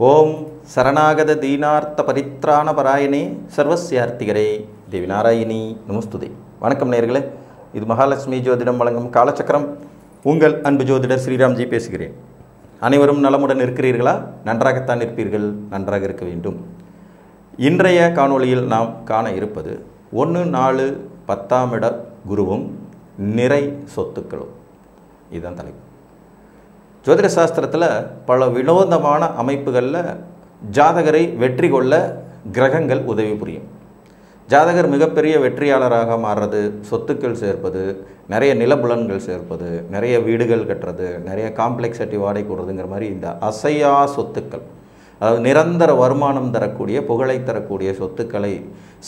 ஓம் சரணாகத தீனார்த்த பரித்ராண பராயணே சர்வஸ்யார்த்திகரே தேவி நாராயணி நமஸ்துதே. வணக்கம் நேயர்களே, இது மகாலட்சுமி ஜோதிடம் வழங்கும் காலச்சக்கரம். உங்கள் அன்பு ஜோதிடர் ஸ்ரீராம்ஜி பேசுகிறேன். அனைவரும் நலமுடன் இருக்கிறீர்களா? நன்றாகத்தான் இருப்பீர்கள், நன்றாக இருக்க வேண்டும். இன்றைய காணொளியில் நாம் காண இருப்பது 1-4-10ஆம் இட குருவும் நிறை சொத்துக்களும். இதுதான் தலைப்பு. ஜோதிட சாஸ்திரத்தில் பல வினோதமான அமைப்புகளில் ஜாதகரை வெற்றி கொள்ள கிரகங்கள் உதவி புரியும். ஜாதகர் மிகப்பெரிய வெற்றியாளராக மாறுறது, சொத்துக்கள் சேர்ப்பது, நிறைய நிலபுலன்கள் சேர்ப்பது, நிறைய வீடுகள் கட்டுறது, நிறைய காம்ப்ளெக்ஸிட்டி வாடகை கொடுறதுங்கிற மாதிரி இந்த அசையா சொத்துக்கள், அதாவது நிரந்தர வருமானம் தரக்கூடிய, புகழை தரக்கூடிய சொத்துக்களை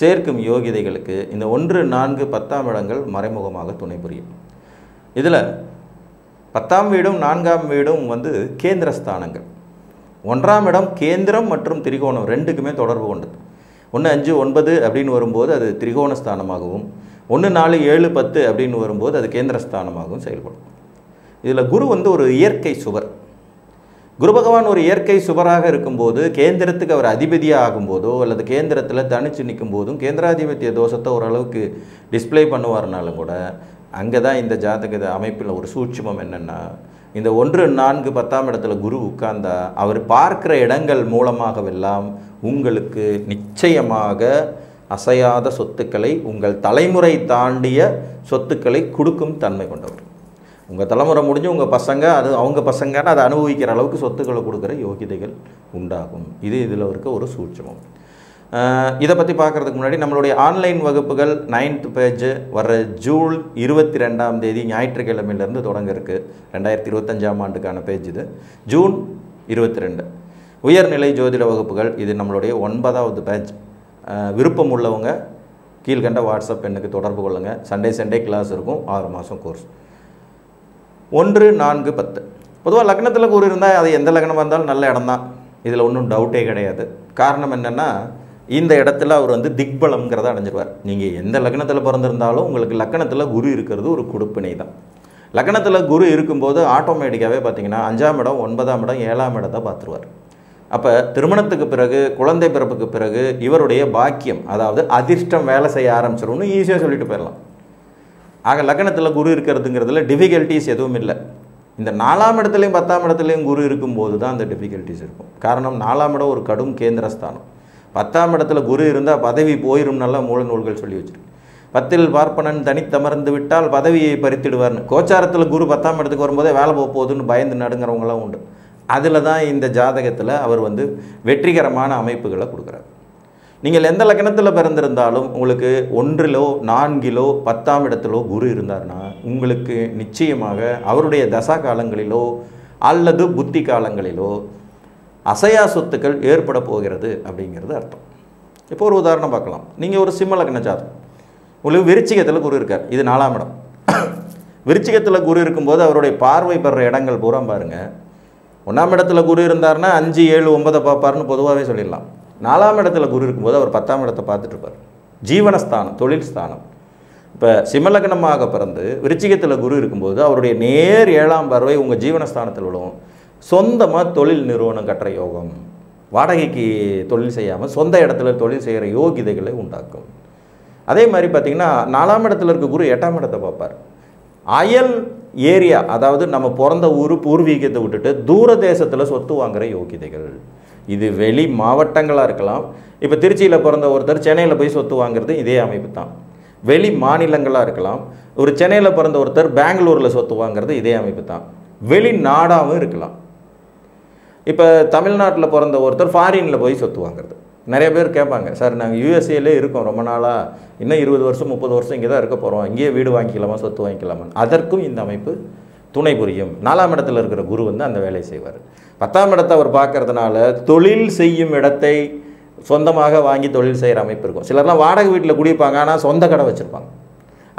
சேர்க்கும் யோகிதைகளுக்கு இந்த 1-4-10ஆம் இடங்கள் மறைமுகமாக துணை புரியும். இதில் 10ஆம் வீடும் 4ஆம் வீடும் கேந்திரஸ்தானங்கள். 1ஆம் இடம் கேந்திரம் மற்றும் திரிகோணம் ரெண்டுக்குமே தொடர்பு கொண்டது. 1-5-9 அப்படின்னு வரும்போது அது திரிகோணஸ்தானமாகவும், 1-4-7-10 அப்படின்னு வரும்போது அது கேந்திரஸ்தானமாகவும் செயல்படும். இதில் குரு ஒரு இயற்கை சுவர். குரு பகவான் ஒரு இயற்கை சுவராக இருக்கும்போது கேந்திரத்துக்கு அவர் அதிபதியாக ஆகும்போதோ அல்லது கேந்திரத்தில் தனிச்சு நிற்கும் போதும் கேந்திராதிபத்திய தோஷத்தை ஓரளவுக்கு டிஸ்பிளே பண்ணுவார்னாலும் கூட அங்கே தான் இந்த ஜாதக அமைப்பில் ஒரு சூட்சுமம் என்னென்னா, இந்த 1-4-10ஆம் இடத்துல குரு உட்கார்ந்தா அவர் பார்க்கிற இடங்கள் மூலமாகவெல்லாம் உங்களுக்கு நிச்சயமாக அசையாத சொத்துக்களை, உங்கள் தலைமுறை தாண்டிய சொத்துக்களை கொடுக்கும் தன்மை கொண்டவர். உங்கள் தலைமுறை முடிஞ்சு உங்கள் பசங்க அது அவங்க பசங்கன்னு அதை அனுபவிக்கிற அளவுக்கு சொத்துக்களை கொடுக்குற யோகிதைகள் உண்டாகும். இது இதில் இருக்க ஒரு சூட்சமம். இதை பற்றி பார்க்குறதுக்கு முன்னாடி நம்மளுடைய ஆன்லைன் வகுப்புகள் 9th பேஜ் வர ஜூன் 22ஆம் தேதி ஞாயிற்றுக்கிழமையிலேருந்து தொடங்க இருக்குது. 2025ஆம் ஆண்டுக்கான பேஜ் இது. ஜூன் 22 உயர்நிலை ஜோதிட வகுப்புகள். இது நம்மளுடைய 9வது பேஜ். விருப்பம் உள்ளவங்க கீழ்கண்ட வாட்ஸ்அப் எண்ணுக்கு தொடர்பு கொள்ளுங்கள். சண்டே கிளாஸ் இருக்கும். 6 மாதம் கோர்ஸ். 1-4-10 பொதுவாக லக்னத்தில் குரு இருந்தால் அது எந்த லக்னமாக இருந்தாலும் நல்ல இடம் தான். இதில் ஒன்றும் டவுட்டே கிடையாது. காரணம் என்னென்னா, இந்த இடத்துல அவர் திக்பலம்ங்கிறத அடைஞ்சிருவார். நீங்கள் எந்த லக்னத்தில் பிறந்திருந்தாலும் உங்களுக்கு லக்னத்தில் குரு இருக்கிறது ஒரு கொடுப்பினை தான். லக்னத்தில் குரு இருக்கும்போது ஆட்டோமேட்டிக்காகவே பார்த்தீங்கன்னா 5ஆம் இடம், 9ஆம் இடம், 7ஆம் இடத்தை பார்த்துருவார். அப்போ திருமணத்துக்கு பிறகு, குழந்தை பிறப்புக்கு பிறகு இவருடைய பாக்கியம், அதாவது அதிர்ஷ்டம் வேலை செய்ய ஆரம்பிச்சிடும்னு ஈஸியாக சொல்லிட்டு போயிடலாம். ஆக லக்னத்தில் குரு இருக்கிறதுங்கிறதுல டிஃபிகல்ட்டிஸ் எதுவும் இல்லை. இந்த 4ஆம் இடத்துலையும் 10ஆம் இடத்துலையும் குரு இருக்கும்போது தான் அந்த டிஃபிகல்ட்டிஸ் இருக்கும். காரணம் 4ஆம் இடம் ஒரு கடும் கேந்திரஸ்தானம். 10ஆம் இடத்துல குரு இருந்தால் பதவி போயிடும், நல்லா மூல நூல்கள் சொல்லி வச்சிருக்கு. 10ல் பார்ப்பனன் தனித்தமர்ந்து விட்டால் பதவியை பறித்திடுவார்னு. கோச்சாரத்தில் குரு 10ஆம் இடத்துக்கு வரும்போதே வேலை போக போகுதுன்னு பயந்து நடுங்கிறவங்களாம் உண்டு. அதில் தான் இந்த ஜாதகத்தில் அவர் வெற்றிகரமான அமைப்புகளை கொடுக்குறார். நீங்கள் எந்த லக்னத்தில் பிறந்திருந்தாலும் உங்களுக்கு 1-லோ 4-லோ 10ஆம் இடத்திலோ குரு இருந்தார்னா உங்களுக்கு நிச்சயமாக அவருடைய தசா காலங்களிலோ அல்லது புத்தி காலங்களிலோ அசையா சொத்துக்கள் ஏற்பட போகிறது அப்படிங்கிறது அர்த்தம். இப்போ ஒரு உதாரணம் பார்க்கலாம். நீங்கள் ஒரு சிம்ம லக்ன ஜாதகம், உங்களுக்கு விருச்சிகத்தில் குரு இருக்கார். இது 4ஆம் இடம். விருச்சிகத்தில் குரு இருக்கும்போது அவருடைய பார்வை பெற இடங்கள் பூரா பாருங்கள். 1ஆம் இடத்துல குரு இருந்தார்னா 5, 7, 9 பார்ப்பார்னு பொதுவாகவே சொல்லிடலாம். 4ஆம் இடத்துல குரு இருக்கும்போது அவர் 10ஆம் இடத்தை பார்த்துட்டு இருப்பார். ஜீவனஸ்தானம், தொழில் ஸ்தானம். இப்போ சிம்மலக்னமாக பிறந்து விருச்சிகத்தில் குரு இருக்கும்போது அவருடைய நேர் 7ஆம் பார்வை உங்கள் ஜீவனஸ்தானத்தில் விடும். சொந்தமாக தொழில் நிறுவனம் கட்டுற யோகம், வாடகைக்கு தொழில் செய்யாமல் சொந்த இடத்துல தொழில் செய்கிற யோகிதைகளை உண்டாக்கும். அதே மாதிரி பார்த்திங்கன்னா 4ஆம் இடத்துல இருக்க குரு 8ஆம் இடத்தை பார்ப்பார். அயல் ஏரியா, அதாவது நம்ம பிறந்த ஊர் பூர்வீகத்தை விட்டுட்டு தூர தேசத்தில் சொத்து வாங்குகிற யோகிதைகள். இது வெளி மாவட்டங்களாக இருக்கலாம். இப்போ திருச்சியில் பிறந்த ஒருத்தர் சென்னையில் போய் சொத்து வாங்குறது இதே அமைப்பு தான். வெளி மாநிலங்களாக இருக்கலாம். ஒரு சென்னையில் பிறந்த ஒருத்தர் பெங்களூரில் சொத்து வாங்குறது இதே அமைப்பு தான். வெளிநாடாகவும் இருக்கலாம். இப்போ தமிழ்நாட்டில் பிறந்த ஒருத்தர் ஃபாரினில் போய் சொத்து வாங்குறது. நிறைய பேர் கேட்பாங்க, சார் நாங்கள் யூஎஸ்ஏலே இருக்கோம் ரொம்ப நாளாக, இன்னும் 20 வருஷம் 30 வருஷம் இங்கே தான் இருக்க போகிறோம், இங்கேயே வீடு வாங்கிக்கலாமா, சொத்து வாங்கிக்கலாமா? அதற்கும் இந்த அமைப்பு துணை புரியும். 4ஆம் இடத்துல இருக்கிற குரு அந்த வேலையை செய்வார். 10ஆம் இடத்தை அவர் பார்க்கறதுனால தொழில் செய்யும் இடத்தை சொந்தமாக வாங்கி தொழில் செய்கிற அமைப்பு இருக்கும். சிலர்லாம் வாடகை வீட்டில் குடியிருப்பாங்க, ஆனால் சொந்த கடை வச்சுருப்பாங்க.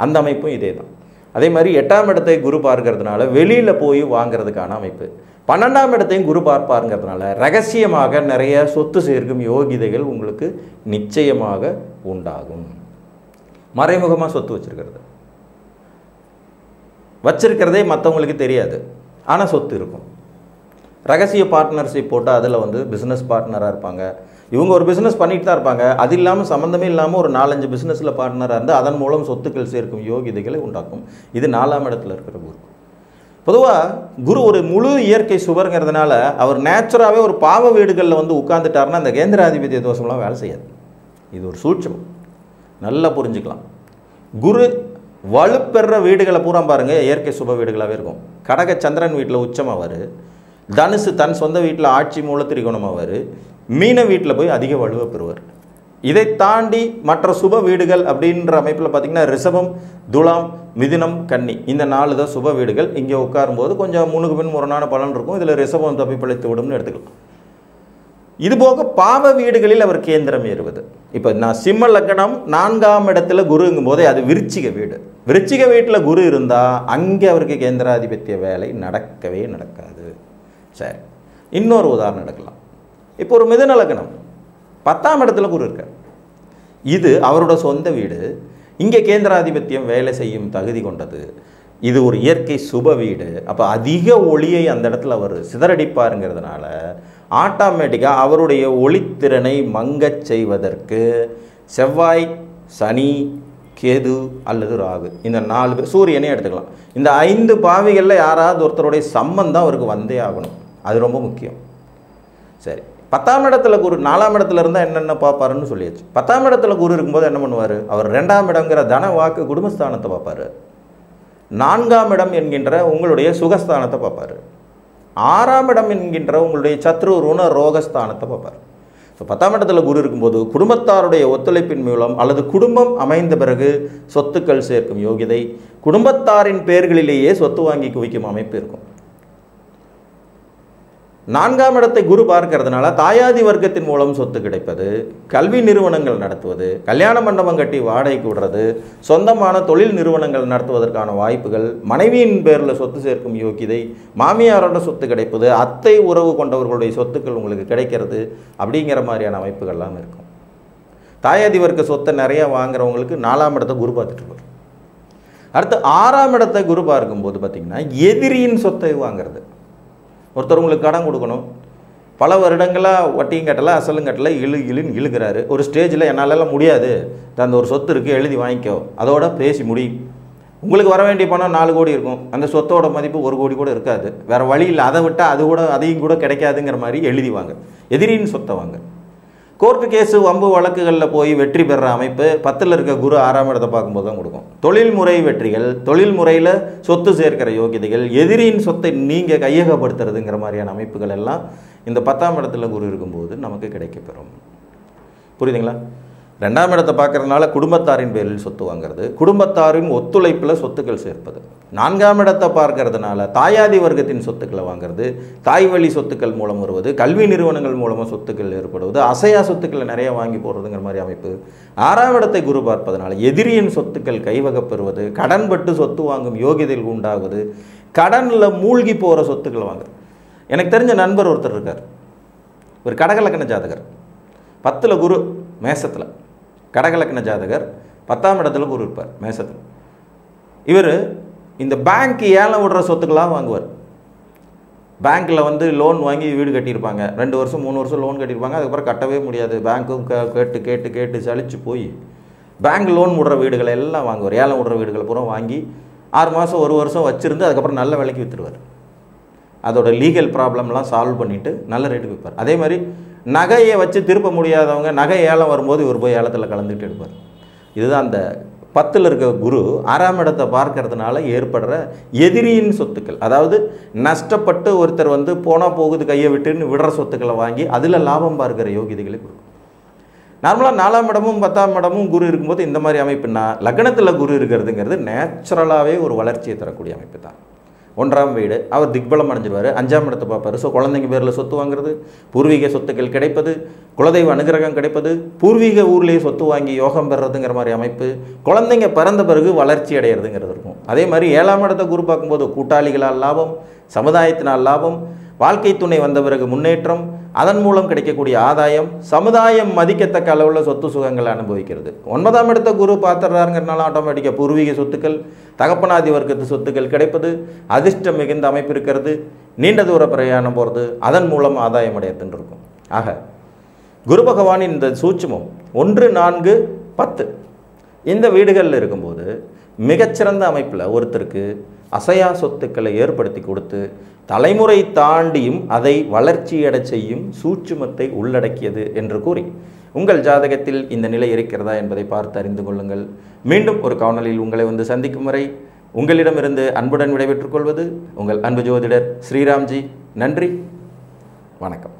அந்த அமைப்பும் இதே தான். அதே மாதிரி 8ஆம் இடத்தை குரு பார்க்கறதுனால வெளியில் போய் வாங்கிறதுக்கான அமைப்பு. 12ஆம் இடத்தையும் குரு பார்ப்பாருங்கிறதுனால ரகசியமாக நிறைய சொத்து சேர்க்கும் யோகிதைகள் உங்களுக்கு நிச்சயமாக உண்டாகும். மறைமுகமாக சொத்து வச்சிருக்கிறதே மற்றவங்களுக்கு தெரியாது, ஆனால் சொத்து இருக்கும். ரகசிய பார்ட்னர்ஷிப் போட்டு அதில் வந்து பிஸ்னஸ் பார்ட்னராக இருப்பாங்க. இவங்க ஒரு பிஸ்னஸ் பண்ணிட்டு தான் இருப்பாங்க. அது இல்லாமல் சம்மந்தமே இல்லாமல் ஒரு 4-5 பிஸ்னஸில் பார்ட்னராக இருந்து அதன் மூலம் சொத்துக்கள் சேர்க்கும் யோகிதைகளை உண்டாக்கும். இது 4ஆம் இடத்துல இருக்கிற குரு. பொதுவாக குரு ஒரு முழு இயற்கை சுவருங்கிறதுனால அவர் நேச்சுராகவே ஒரு பாவ வீடுகளில் வந்து உட்காந்துட்டாருன்னா அந்த கேந்திராதிபதிய தோஷம்லாம் வேலை செய்யாது. இது ஒரு சூட்சமம், நல்லா புரிஞ்சுக்கலாம். குரு வலுப்பெற வீடுகளை பூரா பாருங்கள் இயற்கை சுப வீடுகளாகவே இருக்கும். கடக சந்திரன் வீட்டில் உச்சமாவார், தனுசு தன் சொந்த வீட்டில் ஆட்சி மூல திரிகோணமாவார், மீன வீட்டில் போய் அதிக வலுவை பெறுவார். இதை தாண்டி மற்ற சுப வீடுகள் அப்படின்ற அமைப்பில் பார்த்திங்கன்னா ரிஷபம், துலாம், மிதுனம், கன்னி இந்த 4 தான் சுப வீடுகள். இங்கே உட்காரும்போது கொஞ்சம் முன்னுக்கு பின் முரணான பலன் இருக்கும். இதில் ரிஷபம் தப்பி பிழைத்து விடும்னு எடுத்துக்கலாம். இதுபோக பாவ வீடுகளில் அவர் கேந்திரம் ஏறுவது. இப்போ நான் சிம்ம லக்னம் 4ஆம் இடத்துல குருங்கும் போதே அது விருச்சிக வீடு. விருச்சிக வீட்டில் குரு இருந்தால் அங்கே அவருக்கு கேந்திராதிபத்திய வேலை நடக்கவே நடக்காது. சரி, இன்னொரு உதாரணம் எடுக்கலாம். இப்போ ஒரு மிதுன லக்னம் 10ஆம் இடத்துல குரு இருக்கார். இது அவரோட சொந்த வீடு. இங்கே கேந்திராதிபத்தியம் வேலை செய்யும் தகுதி கொண்டது. இது ஒரு இயற்கை சுப வீடு. அப்போ அதிக ஒளியை அந்த இடத்துல அவர் சிதறடிப்பாருங்கிறதுனால ஆட்டோமேட்டிக்காக அவருடைய ஒளித்திறனை மங்கச் செய்வதற்கு செவ்வாய், சனி, கேது அல்லது ராகு இந்த 4 பேர், சூரியனே எடுத்துக்கலாம். இந்த 5 பாவிகளில் யாராவது ஒருத்தருடைய சம்பந்தம் அவருக்கு வந்தே ஆகணும். அது ரொம்ப முக்கியம். சரி, 10ஆம் இடத்துல குரு 4ஆம் இடத்துல இருந்தால் என்னென்ன பார்ப்பாருன்னு சொல்லியாச்சு. 10ஆம் இடத்துல குரு இருக்கும்போது என்ன பண்ணுவார்? அவர் 2ஆம் இடங்கிற தன வாக்கு குடும்பஸ்தானத்தை பார்ப்பார். 4ஆம் இடம் என்கின்ற உங்களுடைய சுகஸ்தானத்தை பார்ப்பார். 6ஆம் இடம் என்கின்ற உங்களுடைய சத்ரு ருண ரோகஸ்தானத்தை பார்ப்பார். ஸோ 10ஆம் இடத்துல குரு இருக்கும்போது குடும்பத்தாருடைய ஒத்துழைப்பின் மூலம் அல்லது குடும்பம் அமைந்த பிறகு சொத்துக்கள் சேர்க்கும் யோகிதை, குடும்பத்தாரின் பெயர்களிலேயே சொத்து வாங்கி குவிக்கும் அமைப்பு இருக்கும். 4ஆம் இடத்தை குரு பார்க்கறதுனால தாயாதி வர்க்கத்தின் மூலம் சொத்து கிடைப்பது, கல்வி நிறுவனங்கள் நடத்துவது, கல்யாண மண்டபம் கட்டி வாடகைக்கு விடுறது, சொந்தமான தொழில் நிறுவனங்கள் நடத்துவதற்கான வாய்ப்புகள், மனைவியின் பேரில் சொத்து சேர்க்கும் யோகிதை, மாமியாரோட சொத்து கிடைப்பது, அத்தை உறவு கொண்டவர்களுடைய சொத்துக்கள் உங்களுக்கு கிடைக்கிறது அப்படிங்கிற மாதிரியான அமைப்புகள்லாம் இருக்கும். தாயாதி வர்க்க சொத்தை நிறையா வாங்குறவங்களுக்கு 4ஆம் இடத்தை குரு பார்த்துட்டு இருப்பார். அடுத்து 6ஆம் இடத்தை குரு பார்க்கும்போது பார்த்திங்கன்னா எதிரியின் சொத்தை வாங்கிறது. ஒருத்தர் உங்களுக்கு கடன் கொடுக்கணும், பல வருடங்களாக வட்டியும் கட்டலை அசலும் கட்டலை இழுன்னு இழுக்கிறாரு. ஒரு ஸ்டேஜில் என்னாலெல்லாம் முடியாது, அந்த ஒரு சொத்து இருக்குது எழுதி வாங்கிக்கோ, அதோட பேசி முடியும். உங்களுக்கு வர வேண்டிய பணம் 4 கோடி இருக்கும், அந்த சொத்தோட மதிப்பு 1 கோடி கூட இருக்காது. வேறு வழி இல்லை, அதை விட்டால் அதையும் கூட கிடைக்காதுங்கிற மாதிரி எழுதி வாங்க. எதிரின்னு சொத்தை வாங்க. கோர்ட்டு கேஸு வம்பு வழக்குகளில் போய் வெற்றி பெற அமைப்பு 10ல் இருக்க குரு 6ஆம் இடத்தை பார்க்கும்போது தான் கொடுக்கும். தொழில்முறை வெற்றிகள், தொழில் முறையில் சொத்து சேர்க்கிற யோகிதைகள், எதிரியின் சொத்தை நீங்கள் கையகப்படுத்துறதுங்கிற மாதிரியான அமைப்புகள் எல்லாம் இந்த 10ஆம் இடத்துல குரு இருக்கும்போது நமக்கு கிடைக்கப்பெறும். புரியுதுங்களா? 2ஆம் இடத்தை பார்க்கறதுனால குடும்பத்தாரின் பேரில் சொத்து வாங்கிறது, குடும்பத்தாரின் ஒத்துழைப்பில் சொத்துக்கள் சேர்ப்பது. 4ஆம் இடத்தை பார்க்கறதுனால தாயாதி வர்க்கத்தின் சொத்துக்களை வாங்கிறது, தாய் வழி சொத்துக்கள் மூலம் வருவது, கல்வி நிறுவனங்கள் மூலமாக சொத்துக்கள் ஏற்படுவது, அசையா சொத்துக்களை நிறைய வாங்கி போடுறதுங்கிற மாதிரி அமைப்பு. 6ஆம் இடத்தை குரு பார்ப்பதனால எதிரியின் சொத்துக்கள் கைவகப்பெறுவது, கடன்பட்டு சொத்து வாங்கும் யோகிதைகள் உண்டாகுவது, கடனில் மூழ்கி போகிற சொத்துக்களை வாங்குறது. எனக்கு தெரிஞ்ச நண்பர் ஒருத்தர் இருக்கார், ஒரு கடகலக்கண ஜாதகர், 10ல் குரு மேசத்தில், கடகலக்கண ஜாதகர் 10ஆம் இடத்துல குரு இருப்பார் மேசத்தில். இவர் இந்த பேங்க் ஏலம் விடுற சொத்துக்களாக வாங்குவார். பேங்க்கில் வந்து லோன் வாங்கி வீடு கட்டியிருப்பாங்க, 2 வருஷம் 3 வருஷம் லோன் கட்டியிருப்பாங்க, அதுக்கப்புறம் கட்டவே முடியாது, பேங்க்கும் கேட்டு சலிச்சு போய் பேங்க் லோன் விடுற வீடுகளை எல்லாம் வாங்குவார். ஏலம் விடுற வீடுகளை பூரா வாங்கி 6 மாதம் 1 வருஷம் வச்சுருந்து அதுக்கப்புறம் நல்ல விலைக்கு விற்றுருவார். அதோட லீகல் ப்ராப்ளம்லாம் சால்வ் பண்ணிவிட்டு நல்ல ரேட்டுக்கு விற்பார். அதே மாதிரி நகையை வச்சு திருப்ப முடியாதவங்க நகை ஏலம் வரும்போது இவர் போய் ஏலத்தில் கலந்துக்கிட்டு எடுப்பார். இதுதான் அந்த 10ல் இருக்க குரு 6ஆம் இடத்தை பார்க்கறதுனால ஏற்படுற எதிரியின் சொத்துக்கள். அதாவது நஷ்டப்பட்டு ஒருத்தர் வந்து போனால் போகுது கையை விட்டுன்னு விடுற சொத்துக்களை வாங்கி அதில் லாபம் பார்க்குற யோகிதைகளை கொடுக்கும். நார்மலாக 4ஆம் இடமும் 10ஆம் இடமும் குரு இருக்கும்போது இந்த மாதிரி அமைப்புன்னா, லக்னத்தில் குரு இருக்கிறதுங்கிறது நேச்சுரலாகவே ஒரு வளர்ச்சியை தரக்கூடிய அமைப்பு தான். 1ஆம் வீடு அவர் திக்பலம் அடைஞ்சிருவார், 5ஆம் இடத்தை பார்ப்பார். ஸோ குழந்தைங்க பேரில் சொத்து வாங்குறது, பூர்வீக சொத்துக்கள் கிடைப்பது, குலதெய்வ அனுகிரகம் கிடைப்பது, பூர்வீக ஊர்லேயே சொத்து வாங்கி யோகம் பெறுறதுங்கிற மாதிரி அமைப்பு, குழந்தைங்க பிறந்த பிறகு வளர்ச்சி அடைகிறதுங்கிறது இருக்கும். அதே மாதிரி 7ஆம் இடத்தை குரு பார்க்கும்போது கூட்டாளிகளால் லாபம், சமுதாயத்தினால் லாபம், வாழ்க்கை துணை வந்த பிறகு முன்னேற்றம், அதன் மூலம் கிடைக்கக்கூடிய ஆதாயம், சமுதாயம் மதிக்கத்தக்க அளவில் சொத்து சுகங்களை அனுபவிக்கிறது. 9ஆம் இடத்தை குரு பார்த்துறாருங்கிறனால ஆட்டோமேட்டிக்காக பூர்வீக சொத்துக்கள், தகப்பனாதி வர்க்கத்து சொத்துக்கள் கிடைப்பது, அதிர்ஷ்டம் மிகுந்த அமைப்பு இருக்கிறது, நீண்ட தூர பிரயாணம் போகிறது, அதன் மூலம் ஆதாயம் அடையத்துன்னு இருக்கும். ஆக குரு பகவானின் இந்த சூட்சுமம் 1, 4, 10 இந்த வீடுகளில் இருக்கும்போது மிகச்சிறந்த அமைப்பில் ஒருத்தருக்கு அசையா சொத்துக்களை ஏற்படுத்தி கொடுத்து தலைமுறை தாண்டியும் அதை வளர்ச்சியடை செய்யும் சூட்சுமத்தை உள்ளடக்கியது என்று கூறி, உங்கள் ஜாதகத்தில் இந்த நிலை இருக்கிறதா என்பதை பார்த்து அறிந்து கொள்ளுங்கள். மீண்டும் ஒரு காணொலியில் உங்களை வந்து சந்திக்கும் வரை உங்களிடமிருந்து அன்புடன் விடைபெற்றுக் கொள்வது உங்கள் அன்பு ஜோதிடர் ஸ்ரீராம்ஜி. நன்றி, வணக்கம்.